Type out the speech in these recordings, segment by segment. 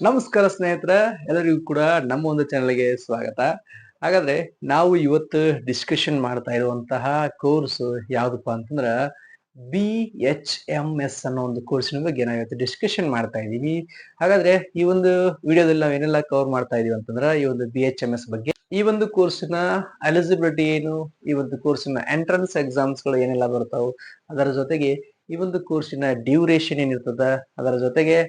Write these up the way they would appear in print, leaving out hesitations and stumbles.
ನಮಸ್ಕಾರ ಸ್ನೇಹಿತರೆ, ಎಲ್ಲರಿಗೂ ಕೂಡ ನಮ್ಮ ಒಂದು ಚಾನಲ್ಗೆ ಸ್ವಾಗತ. ಹಾಗಾದ್ರೆ ನಾವು ಇವತ್ತು ಡಿಸ್ಕಷನ್ ಮಾಡ್ತಾ ಇರುವಂತಹ ಕೋರ್ಸ್ ಯಾವ್ದಪ್ಪ ಅಂತಂದ್ರ BHMS ಅನ್ನೋ ಒಂದು ಕೋರ್ಸಿನ ಬಗ್ಗೆ ನಾವು ಇವತ್ತು ಡಿಸ್ಕಷನ್ ಮಾಡ್ತಾ ಇದೀವಿ. ಹಾಗಾದ್ರೆ ಈ ಒಂದು ವಿಡಿಯೋದಲ್ಲಿ ನಾವು ಏನೆಲ್ಲ ಕವರ್ ಮಾಡ್ತಾ ಇದೀವಿ ಅಂತಂದ್ರ ಈ ಒಂದು BHMS ಬಗ್ಗೆ, ಈ ಒಂದು ಕೋರ್ಸಿನ ಎಲಿಜಿಬಿಲಿಟಿ ಏನು, ಈ ಒಂದು ಕೋರ್ಸಿನ ಎಂಟ್ರನ್ಸ್ ಎಕ್ಸಾಮ್ಸ್ ಗಳು ಏನೆಲ್ಲ ಬರ್ತಾವು, ಅದರ ಜೊತೆಗೆ ಈ ಒಂದು ಕೋರ್ಸಿನ ಡ್ಯೂರೇಷನ್ ಏನಿರ್ತದ, ಅದರ ಜೊತೆಗೆ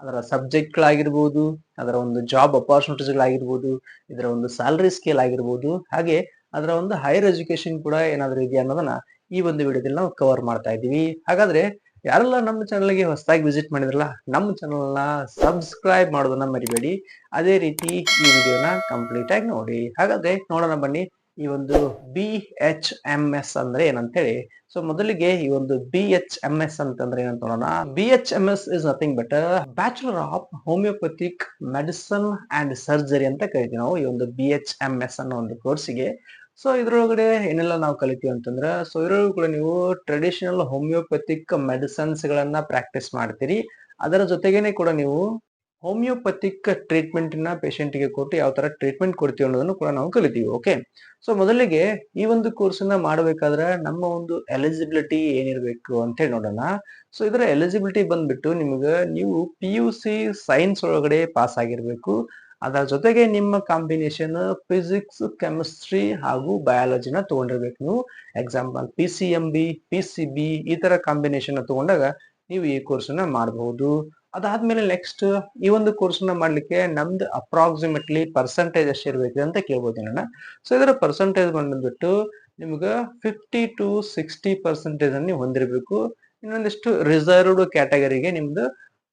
ಅದರ ಸಬ್ಜೆಕ್ಟ್ಗಳಾಗಿರ್ಬೋದು, ಅದರ ಒಂದು ಜಾಬ್ ಅಪಾರ್ಚುನಿಟೀಸ್ಗಳಾಗಿರ್ಬೋದು, ಇದರ ಒಂದು ಸ್ಯಾಲರಿ ಸ್ಕೇಲ್ ಆಗಿರ್ಬೋದು, ಹಾಗೆ ಅದರ ಒಂದು ಹೈಯರ್ ಎಜುಕೇಶನ್ ಕೂಡ ಏನಾದ್ರು ಇದೆಯಾ ಅನ್ನೋದನ್ನ ಈ ಒಂದು ವಿಡಿಯೋದಲ್ಲಿ ನಾವು ಕವರ್ ಮಾಡ್ತಾ ಇದ್ದೀವಿ. ಹಾಗಾದ್ರೆ ಯಾರೆಲ್ಲ ನಮ್ಮ ಚಾನಲ್ಗೆ ಹೊಸದಾಗಿ ವಿಸಿಟ್ ಮಾಡಿದ್ರಲ್ಲ, ನಮ್ಮ ಚಾನಲ್ನ ಸಬ್ಸ್ಕ್ರೈಬ್ ಮಾಡೋದನ್ನ ಮರಿಬೇಡಿ. ಅದೇ ರೀತಿ ಈ ವಿಡಿಯೋನ ಕಂಪ್ಲೀಟ್ ಆಗಿ ನೋಡಿ. ಹಾಗಾದ್ರೆ ನೋಡೋಣ ಬನ್ನಿ ಈ ಒಂದು BHMS ಅಂದ್ರೆ ಏನಂತೇಳಿ. ಸೊ ಮೊದಲಿಗೆ ಈ ಒಂದು BHMS ಅಂತಂದ್ರೆ ಏನಂತ ನೋಡೋಣ. BHMS is nothing but bachelor of homeopathic medicine and surgery ಅಂತ ಕರಿತೀವಿ ನಾವು ಈ ಒಂದು BHMS ಅನ್ನೋ ಒಂದು ಕೋರ್ಸಿಗೆ. ಸೊ ಇದ್ರೊಳಗಡೆ ಏನೆಲ್ಲ ನಾವು ಕಲಿತೀವಿ ಅಂತಂದ್ರೆ, ಸೊ ಇದ್ರೊಳಗೂ ಕೂಡ ನೀವು ಟ್ರೆಡಿಷನಲ್ ಹೋಮಿಯೋಪಥಿಕ್ ಮೆಡಿಸನ್ಸ್ ಗಳನ್ನ ಪ್ರಾಕ್ಟೀಸ್ ಮಾಡ್ತೀರಿ. ಅದರ ಜೊತೆಗೇನೆ ಕೂಡ ನೀವು ಹೋಮಿಯೋಪಥಿಕ್ ಟ್ರೀಟ್ಮೆಂಟ್ ನ ಪೇಷಂಟ್ ಗೆ ಕೊಟ್ಟು ಯಾವ ತರ ಟ್ರೀಟ್ಮೆಂಟ್ ಕೊಡ್ತೀವಿ ಅನ್ನೋದನ್ನು ಕೂಡ ನಾವು ಕಲಿತೀವಿ. ಓಕೆ, ಸೊ ಮೊದಲಿಗೆ ಈ ಒಂದು ಕೋರ್ಸ್ ನ ಮಾಡಬೇಕಾದ್ರೆ ನಮ್ಮ ಒಂದು ಎಲಿಜಿಬಿಲಿಟಿ ಏನಿರ್ಬೇಕು ಅಂತ ಹೇಳಿ ನೋಡೋಣ. ಸೊ ಇದರ ಎಲಿಜಿಬಿಲಿಟಿ ಬಂದ್ಬಿಟ್ಟು ನೀವು PUC ಸೈನ್ಸ್ ಒಳಗಡೆ ಪಾಸ್ ಆಗಿರ್ಬೇಕು. ಅದರ ಜೊತೆಗೆ ನಿಮ್ಮ ಕಾಂಬಿನೇಷನ್ ಫಿಸಿಕ್ಸ್, ಕೆಮಿಸ್ಟ್ರಿ ಹಾಗೂ ಬಯಾಲಜಿನ ತಗೊಂಡಿರ್ಬೇಕು. ನೀವು ಎಕ್ಸಾಂಪಲ್ PCMB, PCB ಈ ತರ ಕಾಂಬಿನೇಷನ್ ತಗೊಂಡಾಗ ನೀವು ಈ ಕೋರ್ಸ್ ನ ಮಾಡಬಹುದು. ಅದಾದ್ಮೇಲೆ ನೆಕ್ಸ್ಟ್ ಈ ಒಂದು ಕೋರ್ಸ್ ನ ಮಾಡ್ಲಿಕ್ಕೆ ನಮ್ದು ಅಪ್ರಾಕ್ಸಿಮೇಟ್ಲಿ ಪರ್ಸೆಂಟೇಜ್ ಎಷ್ಟು ಇರ್ಬೇಕು ಅಂತ ಕೇಳ್ಬೋದು ನನ್ನ. ಸೊ ಇದರ ಪರ್ಸೆಂಟೇಜ್ ಬಂದ್ಬಿಟ್ಟು ನಿಮ್ಗೆ 50 to 60% ಅನ್ನು ನೀವು ಹೊಂದಿರಬೇಕು. ಇನ್ನೊಂದಿಷ್ಟು ರಿಸರ್ವ್ಡ್ ಕ್ಯಾಟಗರಿಗೆ ನಿಮ್ದು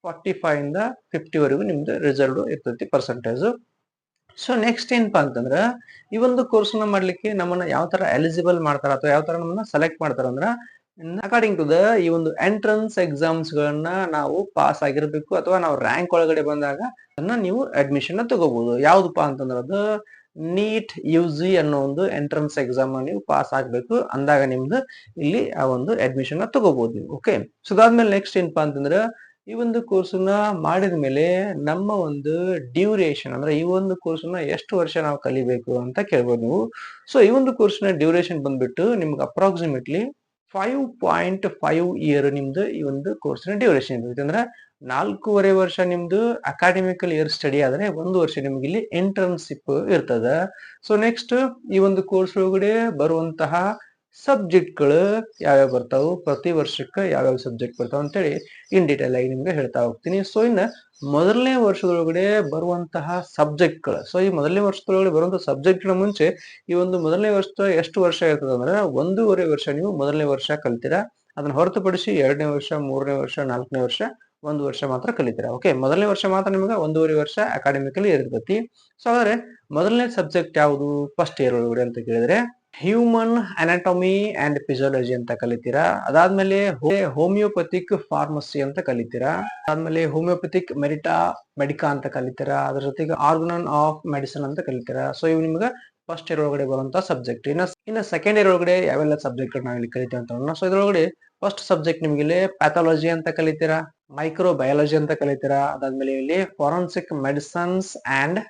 45 ಇಂದ 50 ವರೆಗೂ ನಿಮ್ದು ರಿಸರ್ವ್ಡ್ ಇರ್ತೈತಿ ಪರ್ಸೆಂಟೇಜ್. ಸೊ ನೆಕ್ಸ್ಟ್ ಏನಪ್ಪಾ ಅಂತಂದ್ರ, ಈ ಒಂದು ಕೋರ್ಸ್ ನ ಮಾಡ್ಲಿಕ್ಕೆ ನಮ್ಮನ್ನ ಯಾವ ತರ ಎಲಿಜಿಬಲ್ ಮಾಡ್ತಾರ ಅಥವಾ ಯಾವ ತರ ನಮ್ಮನ್ನ ಸೆಲೆಕ್ಟ್ ಮಾಡ್ತಾರ ಅಂದ್ರ, ಅಕಾರ್ಡಿಂಗ್ ಟು ದ ಈ ಒಂದು ಎಂಟ್ರನ್ಸ್ ಎಕ್ಸಾಮ್ಸ್ ಗಳನ್ನ ನಾವು ಪಾಸ್ ಆಗಿರ್ಬೇಕು ಅಥವಾ ನಾವು ರ್ಯಾಂಕ್ ಒಳಗಡೆ ಬಂದಾಗ ಅದನ್ನ ನೀವು ಅಡ್ಮಿಷನ್ ತಗೋಬಹುದು. ಯಾವ್ದಪ್ಪ ಅಂತಂದ್ರೆ ಅದು ನೀಟ್ UG ಅನ್ನೋ ಒಂದು ಎಂಟ್ರನ್ಸ್ ಎಕ್ಸಾಮ್ ನೀವು ಪಾಸ್ ಆಗ್ಬೇಕು ಅಂದಾಗ ನಿಮ್ದು ಇಲ್ಲಿ ಆ ಒಂದು ಅಡ್ಮಿಷನ್ ತಗೋಬಹುದು ನೀವು. ಓಕೆ, ಸೊ ಅದಾದ್ಮೇಲೆ ನೆಕ್ಸ್ಟ್ ಏನಪ್ಪಾ ಅಂತಂದ್ರೆ, ಈ ಒಂದು ಕೋರ್ಸ್ ನ ಮಾಡಿದ ಮೇಲೆ ನಮ್ಮ ಒಂದು ಡ್ಯೂರೇಷನ್ ಅಂದ್ರೆ ಈ ಒಂದು ಕೋರ್ಸ್ ನ ಎಷ್ಟು ವರ್ಷ ನಾವು ಕಲಿಬೇಕು ಅಂತ ಕೇಳ್ಬೋದು ನೀವು. ಸೊ ಈ ಒಂದು ಕೋರ್ಸ್ ನ ಡ್ಯೂರೇಷನ್ ಬಂದ್ಬಿಟ್ಟು ನಿಮ್ಗೆ ಅಪ್ರಾಕ್ಸಿಮೇಟ್ಲಿ 5.5 ಇಯರ್ ನಿಮ್ದು ಈ ಒಂದು ಕೋರ್ಸ್ ನ ಡ್ಯೂರೇಷನ್ ಇರುತ್ತೆ. ಅಂದ್ರೆ 4.5 ವರ್ಷ ನಿಮ್ದು ಅಕಾಡೆಮಿಕಲ್ ಇಯರ್ ಸ್ಟಡಿ ಆದ್ರೆ 1 ವರ್ಷ ನಿಮ್ಗೆ ಇಲ್ಲಿ ಇಂಟರ್ನ್ಶಿಪ್ ಇರ್ತದ. ಸೊ ನೆಕ್ಸ್ಟ್ ಈ ಒಂದು ಕೋರ್ಸ್ ಒಳಗಡೆ ಬರುವಂತಹ ಸಬ್ಜೆಕ್ಟ್ಗಳು ಯಾವ್ಯಾವ ಬರ್ತಾವು, ಪ್ರತಿ ವರ್ಷಕ್ಕೆ ಯಾವ್ಯಾವ ಸಬ್ಜೆಕ್ಟ್ ಬರ್ತಾವ ಅಂತೇಳಿ ಇನ್ ಡೀಟೇಲ್ ಆಗಿ ನಿಮ್ಗೆ ಹೇಳ್ತಾ ಹೋಗ್ತೀನಿ. ಸೊ ಇನ್ನ ಮೊದಲನೇ ವರ್ಷದೊಳಗಡೆ ಬರುವಂತಹ ಸಬ್ಜೆಕ್ಟ್ಗಳು, ಸೊ ಈ ಮೊದಲನೇ ವರ್ಷದೊಳಗಡೆ ಬರುವಂತಹ ಸಬ್ಜೆಕ್ಟ್ ಮುಂಚೆ ಈ ಒಂದು ಮೊದಲನೇ ವರ್ಷ ಎಷ್ಟು ವರ್ಷ ಇರ್ತದೆ ಅಂದ್ರೆ 1.5 ವರ್ಷ ನೀವು ಮೊದಲನೇ ವರ್ಷ ಕಲಿತೀರಾ. ಅದನ್ನ ಹೊರತುಪಡಿಸಿ 2ನೇ ವರ್ಷ, 3ನೇ ವರ್ಷ, 4ನೇ ವರ್ಷ 1 ವರ್ಷ ಮಾತ್ರ ಕಲಿತೀರಾ. ಓಕೆ, ಮೊದಲನೇ ವರ್ಷ ಮಾತ್ರ ನಿಮ್ಗೆ 1.5 ವರ್ಷ ಅಕಾಡೆಮಿಕಲಿ ಇರ್ತೈತಿ. ಸೊ ಹಾಗಾದ್ರೆ ಮೊದಲನೇ ಸಬ್ಜೆಕ್ಟ್ ಯಾವುದು ಫಸ್ಟ್ ಇಯರ್ ಒಳಗಡೆ ಅಂತ ಕೇಳಿದ್ರೆ ಹ್ಯೂಮನ್ ಅನಾಟಮಿ ಅಂಡ್ ಫಿಸಿಯಾಲಜಿ ಅಂತ ಕಲಿತೀರಾ. ಅದಾದ್ಮೇಲೆ ಹೋಮಿಯೋಪಥಿಕ್ ಫಾರ್ಮಸಿ ಅಂತ ಕಲಿತೀರಾ. ಅದಾದ್ಮೇಲೆ ಹೋಮಿಯೋಪಥಿಕ್ ಮೆಡಿಕಾ ಅಂತ ಕಲಿತೀರಾ. ಅದ್ರ ಜೊತೆಗೆ ಆರ್ಗನನ್ ಆಫ್ ಮೆಡಿಸಿನ್ ಅಂತ ಕಲಿತೀರಾ. ಸೊ ಇವು ನಿಮ್ಗೆ ಫಸ್ಟ್ ಇಯರ್ ಒಳಗಡೆ ಬರುವಂತಹ ಸಬ್ಜೆಕ್ಟ್. ಇನ್ನ ಸೆಕೆಂಡ್ ಇಯರ್ ಒಳಗಡೆ ಯಾವೆಲ್ಲ ಸಬ್ಜೆಕ್ಟ್ ನಾವು ಇಲ್ಲಿ ಕಲಿತೀವಿ ಅಂತ ನೋಡೋಣ. ಸೊ ಇದ್ರೊಳಗಡೆ ಫಸ್ಟ್ ಸಬ್ಜೆಕ್ಟ್ ನಿಮ್ಗೆ ಇಲ್ಲಿ ಪ್ಯಾಥಾಲಜಿ ಅಂತ ಕಲಿತೀರಾ, ಮೈಕ್ರೋ ಬಯಾಲಜಿ ಅಂತ ಕಲಿತೀರಾ. ಅದಾದ್ಮೇಲೆ ಇಲ್ಲಿ ಫಾರೆನ್ಸಿಕ್ ಮೆಡಿಸನ್ಸ್ ಅಂಡ್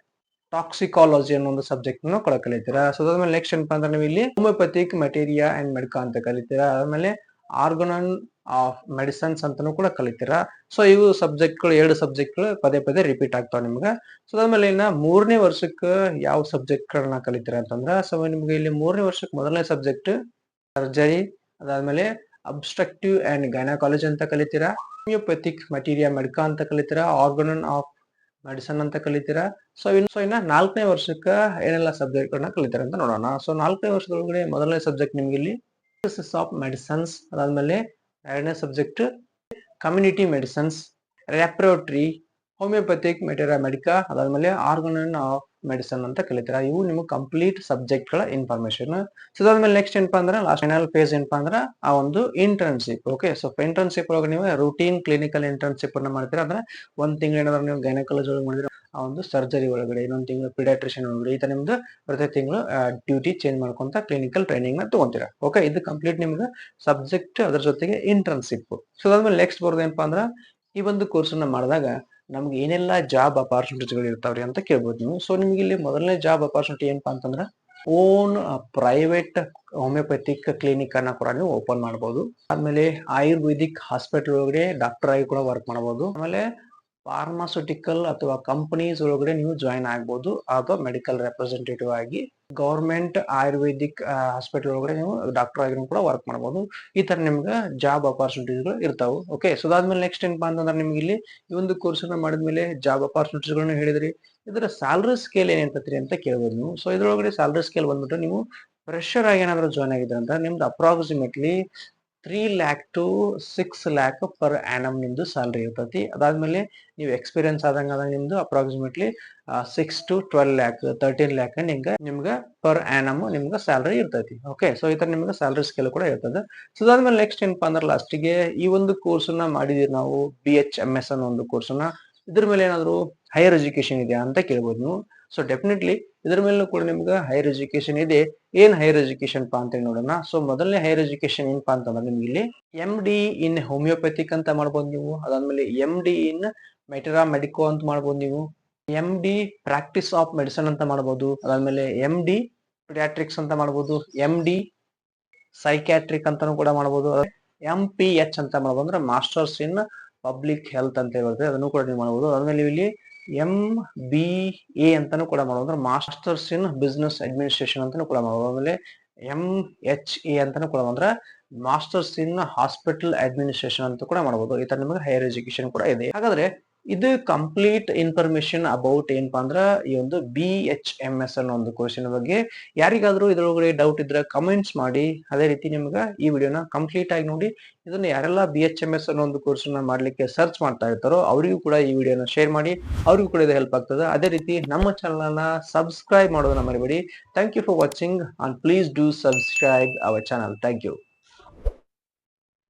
ಟಾಕ್ಸಿಕಾಲಜಿ ಅನ್ನೋ ಒಂದು ಸಬ್ಜೆಕ್ಟ್ ಕೂಡ ಕಲಿತೀರಾ. ಸೊ ಅದಾದ್ಮೇಲೆ ನೆಕ್ಸ್ಟ್ ಏನಪ್ಪಾ ಅಂದ್ರೆ ನೀವು ಇಲ್ಲಿ ಹೋಮಿಯೋಪಥಿಕ್ ಮೆಟೀರಿಯಾ ಅಂಡ್ ಮೆಡಿಕಾ ಅಂತ ಕಲಿತೀರಾ. ಆದ್ಮೇಲೆ ಆರ್ಗನನ್ ಆಫ್ ಮೆಡಿಸನ್ಸ್ ಅಂತಾನು ಕೂಡ ಕಲಿತೀರಾ. ಸೊ ಇವು ಸಬ್ಜೆಕ್ಟ್ಗಳು 2 ಸಬ್ಜೆಕ್ಟ್ಗಳು ಪದೇ ಪದೇ ರಿಪೀಟ್ ಆಗ್ತಾವ ನಿಮ್ಗೆ. ಸೊ ಅದಾದ್ಮೇಲೆ ಇನ್ನ 3ನೇ ವರ್ಷಕ್ಕೆ ಯಾವ ಸಬ್ಜೆಕ್ಟ್ ಗಳನ್ನ ಕಲಿತೀರಾ ಅಂತಂದ್ರ, ಸೊ ನಿಮ್ಗೆ ಇಲ್ಲಿ 3ನೇ ವರ್ಷಕ್ಕೆ ಮೊದಲನೇ ಸಬ್ಜೆಕ್ಟ್ ಸರ್ಜರಿ, ಅದಾದ್ಮೇಲೆ ಅಬ್ಸ್ಟ್ರಕ್ಟಿವ್ ಅಂಡ್ ಗೈನಕಾಲಜಿ ಅಂತ ಕಲಿತೀರಾ, ಹೋಮಿಯೋಪಥಿಕ್ ಮೆಟೀರಿಯಾ ಮೆಡಿಕಾ ಅಂತ ಕಲಿತೀರಾ, ಆರ್ಗನನ್ ಆಫ್ ಮೆಡಿಸನ್ ಅಂತ ಕಲಿತೀರಾ. ಸೊ ಇನ್ನ 4ನೇ ವರ್ಷಕ್ಕೆ ಏನೆಲ್ಲ ಸಬ್ಜೆಕ್ಟ್ ಗಳನ್ನ ಕಲಿತೀರಾ ಅಂತ ನೋಡೋಣ. ಸೊ 4ನೇ ವರ್ಷದೊಳಗಡೆ ಮೊದಲನೇ ಸಬ್ಜೆಕ್ಟ್ ನಿಮ್ಗೆ ಇಲ್ಲಿ ಆಫ್ ಮೆಡಿಸನ್ಸ್, ಅದಾದ್ಮೇಲೆ 2ನೇ ಸಬ್ಜೆಕ್ಟ್ ಕಮ್ಯುನಿಟಿ ಮೆಡಿಸನ್ಸ್, ರೆಪ್ರೋಟ್ರಿ, ಹೋಮಿಯೋಪಥಿಕ್ ಮೆಟೀರಿಯಾ ಮೆಡಿಕಾ, ಅದಾದ್ಮೇಲೆ ಆರ್ಗನನ್ ಆಫ್ ಮೆಡಿಸನ್ ಅಂತ ಕಲಿತೀರಾ. ಇವು ನಿಮ್ಗೆ ಕಂಪ್ಲೀಟ್ ಸಬ್ಜೆಕ್ಟ್ ಗಳ ಇನ್ಫಾರ್ಮೇಶನ್. ಸೊ ಅದಾದ್ಮೇಲೆ ನೆಕ್ಸ್ಟ್ ಏನಪ್ಪಾ ಅಂದ್ರೆ ಲಾಸ್ಟ್ ಫೈನಲ್ ಫೇಸ್ ಏನಪ್ಪಾ ಅಂದ್ರೆ ಆ ಒಂದು ಇಂಟರ್ನ್ಶಿಪ್. ಓಕೆ, ಸೊ ಇಂಟರ್ನ್ಶಿಪ್ ಒಳಗೆ ನೀವು ರೂಟೀನ್ ಕ್ಲಿನಿಕಲ್ ಇಂಟರ್ನ್ಶಿಪ್ ಅನ್ನ ಮಾಡ್ತೀರಾ. ಅಂದ್ರೆ 1 ತಿಂಗಳು ಏನಾದ್ರು ನೀವು ಗೈನಕಾಲಜಿ ಒಳಗೆ ಮಾಡಿದ್ರೆ ಆ ಒಂದು ಸರ್ಜರಿ ಒಳಗಡೆ, ಇನ್ನೊಂದು ತಿಂಗಳು ಪಿಡಿಯಾಟ್ರಿಷಿಯನ್ ಒಳಗಡೆ, ಈ ತರ ನಿಮ್ದು ಪ್ರತಿ ತಿಂಗಳು ಡ್ಯೂಟಿ ಚೇಂಜ್ ಮಾಡ್ಕೊಂತ ಕ್ಲಿನಿಕಲ್ ಟ್ರೈನಿಂಗ್ ನ ತಗೊಂತೀರಾ. ಓಕೆ, ಇದು ಕಂಪ್ಲೀಟ್ ನಿಮ್ಗೆ ಸಬ್ಜೆಕ್ಟ್, ಅದ್ರ ಜೊತೆಗೆ ಇಂಟರ್ನ್ಶಿಪ್. ಸೊ ಅದಾದ್ಮೇಲೆ ನೆಕ್ಸ್ಟ್ ಬರೋದು ಏನಪ್ಪಾ ಅಂದ್ರೆ ಈ ಒಂದು ಕೋರ್ಸ್ ಅನ್ನ ಮಾಡಿದಾಗ ನಮ್ಗೆ ಏನೆಲ್ಲ ಜಾಬ್ ಅಪಾರ್ಚುನಿಟೀಸ್ಗಳು ಇರ್ತಾವ್ರಿ ಅಂತ ಕೇಳ್ಬೋದು ನೀವು. ಸೊ ನಿಮ್ಗೆ ಇಲ್ಲಿ ಮೊದಲನೇ ಜಾಬ್ ಅಪಾರ್ಚುನಿಟಿ ಏನಪ್ಪಾ ಅಂತಂದ್ರ ಓನ್ ಪ್ರೈವೇಟ್ ಹೋಮಿಯೋಪತಿಕ್ ಕ್ಲಿನಿಕ್ ಅನ್ನ ಕೂಡ ನೀವು ಓಪನ್ ಮಾಡಬಹುದು. ಆದ್ಮೇಲೆ ಆಯುರ್ವೇದಿಕ್ ಹಾಸ್ಪಿಟಲ್ ಒಳಗಡೆ ಡಾಕ್ಟರ್ ಆಗಿ ಕೂಡ ವರ್ಕ್ ಮಾಡಬಹುದು. ಆಮೇಲೆ ಫಾರ್ಮಾಸ್ಯೂಟಿಕಲ್ ಅಥವಾ ಕಂಪನೀಸ್ ಒಳಗಡೆ ನೀವು ಜಾಯಿನ್ ಆಗ್ಬೋದು ಅಥವಾ ಮೆಡಿಕಲ್ ರೆಪ್ರೆಸೆಂಟೇಟಿವ್ ಆಗಿ ಗವರ್ಮೆಂಟ್ ಆಯುರ್ವೇದಿಕ್ ಹಾಸ್ಪಿಟಲ್ ಒಳಗಡೆ ನೀವು ಡಾಕ್ಟರ್ ಆಗಿ ಕೂಡ ವರ್ಕ್ ಮಾಡಬಹುದು. ಈ ತರ ನಿಮ್ಗೆ ಜಾಬ್ ಅಪಾರ್ಚುನಿಟೀಸ್ಗಳು ಇರ್ತಾವೆ. ಓಕೆ, ಸೊ ಅದಾದ್ಮೇಲೆ ನೆಕ್ಸ್ಟ್ ಏನಪ್ಪಾ ಅಂತಂದ್ರೆ ನಿಮ್ಗೆ ಇಲ್ಲಿ ಈ ಒಂದು ಕೋರ್ಸ್ ಅನ್ನ ಮಾಡಿದ್ಮೇಲೆ ಜಾಬ್ ಅಪಾರ್ಚುನಿಟೀಸ್ಗಳನ್ನ ಹೇಳಿದ್ರಿ. ಇದರ ಸ್ಯಾಲರಿ ಸ್ಕೇಲ್ ಏನಿರ್ತೈತ್ರಿ ಅಂತ ಕೇಳ್ಬೋದು ನೀವು. ಸೊ ಇದ್ರೊಳಗಡೆ ಸ್ಯಾಲರಿ ಸ್ಕೇಲ್ ಬಂದ್ಬಿಟ್ಟು ನೀವು ಫ್ರೆಶರ್ ಆಗಿ ಏನಾದ್ರು ಜಾಯ್ನ್ ಆಗಿದ್ರೆ ಅಂತ ನಿಮ್ದು approximately 3 lakh to 6 lakh per annum ನಿಮ್ದು ಸ್ಯಾಲರಿ ಇರ್ತೈತಿ. ಅದಾದ್ಮೇಲೆ ನೀವು ಎಕ್ಸ್ಪೀರಿಯನ್ಸ್ ಆದಂಗ ನಿಮ್ದು ಅಪ್ರಾಕ್ಸಿಮೇಟ್ಲಿ 6 to 12 lakh 13 lakh ನಿಮ್ಗೆ ಪರ್ ಆನಮ್ ನಿಮ್ಗೆ ಸ್ಯಾಲರಿ ಇರ್ತೈತಿ. ಓಕೆ, ಸೊ ಈ ತರ ನಿಮ್ಗೆ ಸ್ಯಾಲರಿ ಸ್ಕೇಲ್ ಕೂಡ ಇರ್ತದೆ. ಸೊ ಅದಾದ್ಮೇಲೆ ನೆಕ್ಸ್ಟ್ ಏನಪ್ಪಾ ಅಂದ್ರೆ ಲಾಸ್ಟಿಗೆ ಈ ಒಂದು ಕೋರ್ಸ್ ಅನ್ನ ಮಾಡಿದೀವಿ ನಾವು BHMS ಅನ್ನೋ ಒಂದು ಕೋರ್ಸ್ ಅನ್ನ. ಇದ್ರ ಮೇಲೆ ಏನಾದ್ರು ಹೈಯರ್ ಎಜುಕೇಶನ್ ಇದೆಯಾ ಅಂತ ಕೇಳ್ಬೋದು ನೀವು. ಸೊ ಡೆಫಿನೆಟ್ಲಿ ಇದ್ರ ಮೇಲೂ ಕೂಡ ನಿಮ್ಗೆ ಹೈಯರ್ ಎಜುಕೇಶನ್ ಇದೆ. ಏನ್ ಹೈಯರ್ ಎಜುಕೇಶನ್ ಪಾ ಅಂತ ನೋಡೋಣ. ಸೊ ಮೊದಲನೇ ಹೈಯರ್ ಎಜುಕೇಶನ್ ಏನಪ್ಪಾ ಅಂತಂದ್ರೆ ನಿಮ್ಗೆ ಇಲ್ಲಿ MD ಇನ್ ಹೋಮಿಯೋಪತಿಕ್ ಅಂತ ಮಾಡ್ಬೋದು ನೀವು. ಅದಾದ್ಮೇಲೆ MD ಇನ್ ಮೆಟರಾ ಮೆಡಿಕೋ ಅಂತ ಮಾಡ್ಬೋದು ನೀವು. MD ಪ್ರಾಕ್ಟೀಸ್ ಆಫ್ ಮೆಡಿಸಿನ್ ಅಂತ ಮಾಡ್ಬೋದು. ಅದಾದ್ಮೇಲೆ MD ಪಿಡಿಯಾಟ್ರಿಕ್ಸ್ ಅಂತ ಮಾಡ್ಬೋದು. MD ಸೈಕ್ಯಾಟ್ರಿಕ್ ಅಂತಾನು ಕೂಡ ಮಾಡ್ಬೋದು. MPH ಅಂತ ಮಾಡ್ಬೋದು ಅಂದ್ರೆ ಮಾಸ್ಟರ್ಸ್ ಇನ್ ಪಬ್ಲಿಕ್ ಹೆಲ್ತ್ ಅಂತ ಬರುತ್ತೆ, ಅದನ್ನು ಕೂಡ ನೀವು ಮಾಡ್ಬೋದು. ಅದಾದ್ಮೇಲೆ ಇಲ್ಲಿ MBA ಅಂತಾನು ಕೂಡ ಮಾಡ್ಬೋದು ಅಂದ್ರೆ ಮಾಸ್ಟರ್ಸ್ ಇನ್ ಬಿಸ್ನೆಸ್ ಅಡ್ಮಿನಿಸ್ಟ್ರೇಷನ್ ಅಂತಾನು ಕೂಡ ಮಾಡ್ಬೋದು. ಆಮೇಲೆ MHA ಅಂತಾನು ಕೂಡ ಅಂದ್ರೆ ಮಾಸ್ಟರ್ಸ್ ಇನ್ ಹಾಸ್ಪಿಟಲ್ ಅಡ್ಮಿನಿಸ್ಟ್ರೇಷನ್ ಅಂತ ಕೂಡ ಮಾಡ್ಬೋದು. ಈ ತರ ನಿಮಗೆ ಹೈಯರ್ ಎಜುಕೇಶನ್ ಕೂಡ ಇದೆ. ಹಾಗಾದ್ರೆ ಇದು ಕಂಪ್ಲೀಟ್ ಇನ್ಫಾರ್ಮೇಶನ್ ಅಬೌಟ್ ಏನಪ್ಪಾ ಅಂದ್ರ ಈ ಒಂದು BHMS ಅನ್ನೋ ಒಂದು ಕೋರ್ಸಿನ ಬಗ್ಗೆ. ಯಾರಿಗಾದ್ರೂ ಇದ್ರೊಳಗಡೆ ಡೌಟ್ ಇದ್ರೆ ಕಮೆಂಟ್ಸ್ ಮಾಡಿ. ಅದೇ ರೀತಿ ನಿಮ್ಗೆ ಈ ವಿಡಿಯೋನ ಕಂಪ್ಲೀಟ್ ಆಗಿ ನೋಡಿ. ಇದನ್ನ ಯಾರೆಲ್ಲ BHMS ಅನ್ನೋ ಒಂದು ಕೋರ್ಸ್ ನ ಮಾಡ್ಲಿಕ್ಕೆ ಸರ್ಚ್ ಮಾಡ್ತಾ ಇರ್ತಾರೋ ಅವರಿಗೂ ಕೂಡ ಈ ವಿಡಿಯೋನ ಶೇರ್ ಮಾಡಿ, ಅವ್ರಿಗೂ ಕೂಡ ಇದು ಹೆಲ್ಪ್ ಆಗ್ತದೆ. ಅದೇ ರೀತಿ ನಮ್ಮ ಚಾನಲ್ ನ ಸಬ್ಸ್ಕ್ರೈಬ್ ಮಾಡೋದನ್ನ ಮರಿಬೇಡಿ. Thank you for watching and please do subscribe our channel. Thank you.